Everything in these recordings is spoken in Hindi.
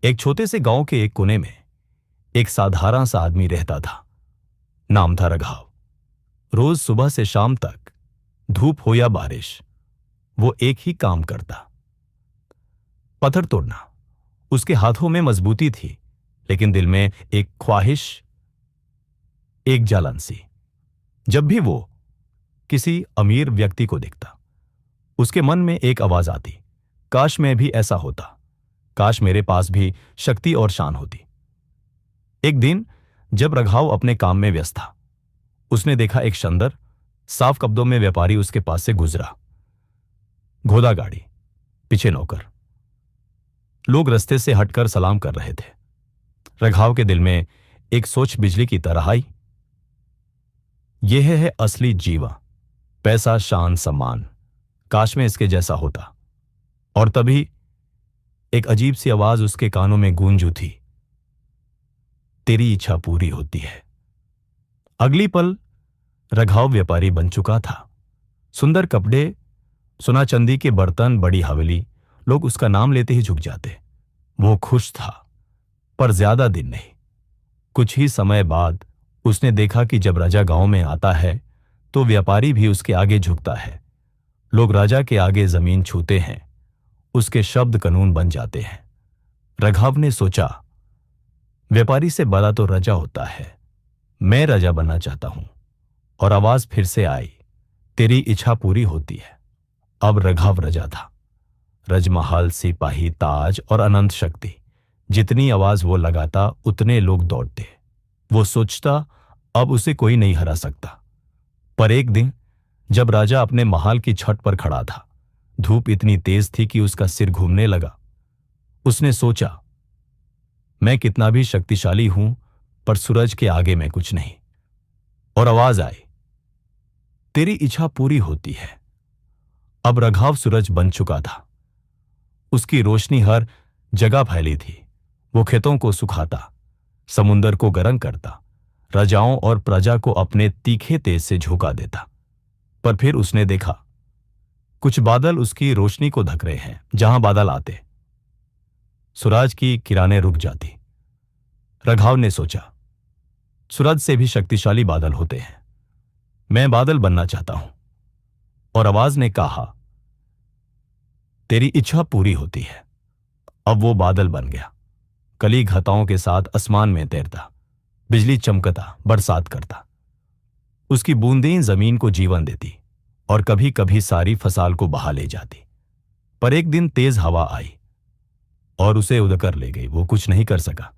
एक छोटे से गांव के एक कोने में एक साधारण सा आदमी रहता था। नाम था रघाव। रोज सुबह से शाम तक, धूप हो या बारिश, वो एक ही काम करता, पत्थर तोड़ना। उसके हाथों में मजबूती थी, लेकिन दिल में एक ख्वाहिश, एक जलन सी। जब भी वो किसी अमीर व्यक्ति को देखता, उसके मन में एक आवाज आती, काश मैं भी ऐसा होता, काश मेरे पास भी शक्ति और शान होती। एक दिन जब रघाव अपने काम में व्यस्त था, उसने देखा एक सुंदर साफ कपड़ों में व्यापारी उसके पास से गुजरा। घोड़ा गाड़ी, पीछे नौकर। लोग रास्ते से हटकर सलाम कर रहे थे। रघाव के दिल में एक सोच बिजली की तरह आई, यह है असली जीवन, पैसा, शान, सम्मान, काश में इसके जैसा होता। और तभी एक अजीब सी आवाज उसके कानों में गूंज उठी, तेरी इच्छा पूरी होती है। अगली पल रघाव व्यापारी बन चुका था। सुंदर कपड़े, सोना चांदी के बर्तन, बड़ी हवेली, लोग उसका नाम लेते ही झुक जाते। वो खुश था, पर ज्यादा दिन नहीं। कुछ ही समय बाद उसने देखा कि जब राजा गांव में आता है तो व्यापारी भी उसके आगे झुकता है। लोग राजा के आगे जमीन छूते हैं, उसके शब्द कानून बन जाते हैं। रघाव ने सोचा, व्यापारी से बड़ा तो राजा होता है, मैं राजा बनना चाहता हूं। और आवाज फिर से आई, तेरी इच्छा पूरी होती है। अब रघाव राजा था। रजमहल, सिपाही, ताज और अनंत शक्ति। जितनी आवाज वो लगाता उतने लोग दौड़ते। वो सोचता, अब उसे कोई नहीं हरा सकता। पर एक दिन जब राजा अपने महल की छत पर खड़ा था, धूप इतनी तेज थी कि उसका सिर घूमने लगा। उसने सोचा, मैं कितना भी शक्तिशाली हूं, पर सूरज के आगे मैं कुछ नहीं। और आवाज आई, तेरी इच्छा पूरी होती है। अब रघाव सूरज बन चुका था। उसकी रोशनी हर जगह फैली थी। वो खेतों को सुखाता, समुंदर को गर्म करता, राजाओं और प्रजा को अपने तीखे तेज से झोंका देता। पर फिर उसने देखा, कुछ बादल उसकी रोशनी को ढक रहे हैं। जहां बादल आते, सूरज की किरणें रुक जाती। रघाव ने सोचा, सूरज से भी शक्तिशाली बादल होते हैं, मैं बादल बनना चाहता हूं। और आवाज ने कहा, तेरी इच्छा पूरी होती है। अब वो बादल बन गया। कली घटाओं के साथ आसमान में तैरता, बिजली चमकता, बरसात करता। उसकी बूंदें जमीन को जीवन देती और कभी कभी सारी फसल को बहा ले जाती। पर एक दिन तेज हवा आई और उसे उड़कर ले गई। वो कुछ नहीं कर सका।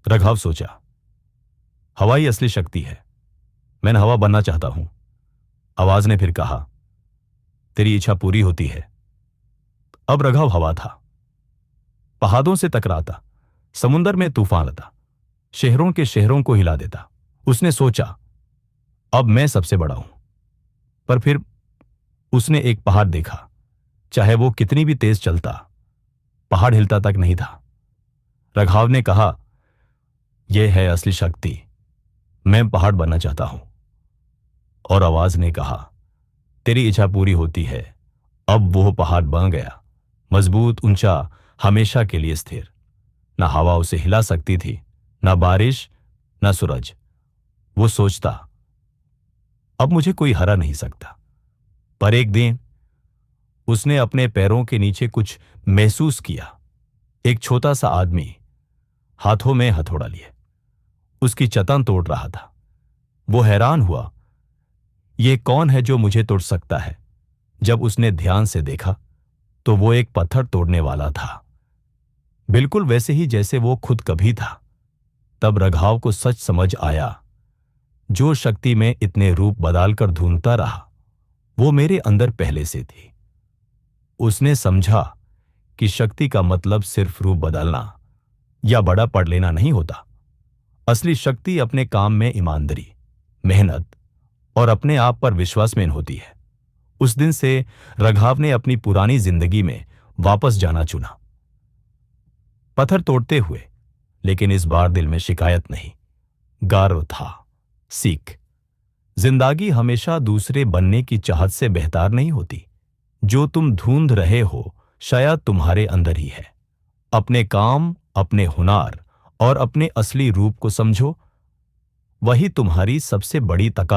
रघाव सोचा, हवा ही असली शक्ति है, मैं हवा बनना चाहता हूं। आवाज ने फिर कहा, तेरी इच्छा पूरी होती है। अब रघाव हवा था। पहाड़ों से टकराता, समुंदर में तूफान आता, शहरों के शहरों को हिला देता। उसने सोचा, अब मैं सबसे बड़ा हूं। पर फिर उसने एक पहाड़ देखा। चाहे वो कितनी भी तेज चलता, पहाड़ हिलता तक नहीं था। रघाव ने कहा, यह है असली शक्ति, मैं पहाड़ बनना चाहता हूं। और आवाज ने कहा, तेरी इच्छा पूरी होती है। अब वो पहाड़ बन गया, मजबूत, ऊंचा, हमेशा के लिए स्थिर। ना हवा उसे हिला सकती थी, ना बारिश, ना सूरज। वो सोचता, अब मुझे कोई हरा नहीं सकता। पर एक दिन उसने अपने पैरों के नीचे कुछ महसूस किया। एक छोटा सा आदमी हाथों में हथौड़ा लिए उसकी चट्टान तोड़ रहा था। वो हैरान हुआ, यह कौन है जो मुझे तोड़ सकता है? जब उसने ध्यान से देखा तो वो एक पत्थर तोड़ने वाला था, बिल्कुल वैसे ही जैसे वो खुद कभी था। तब रघाव को सच समझ आया, जो शक्ति में इतने रूप बदलकर ढूंढता रहा, वो मेरे अंदर पहले से थी। उसने समझा कि शक्ति का मतलब सिर्फ रूप बदलना या बड़ा पढ़ लेना नहीं होता। असली शक्ति अपने काम में ईमानदारी, मेहनत और अपने आप पर विश्वास में होती है। उस दिन से रघाव ने अपनी पुरानी जिंदगी में वापस जाना चुना, पत्थर तोड़ते हुए। लेकिन इस बार दिल में शिकायत नहीं, गर्व था, सीख। जिंदगी हमेशा दूसरे बनने की चाहत से बेहतर नहीं होती। जो तुम ढूंढ रहे हो शायद तुम्हारे अंदर ही है। अपने काम, अपने हुनर और अपने असली रूप को समझो। वही तुम्हारी सबसे बड़ी ताकत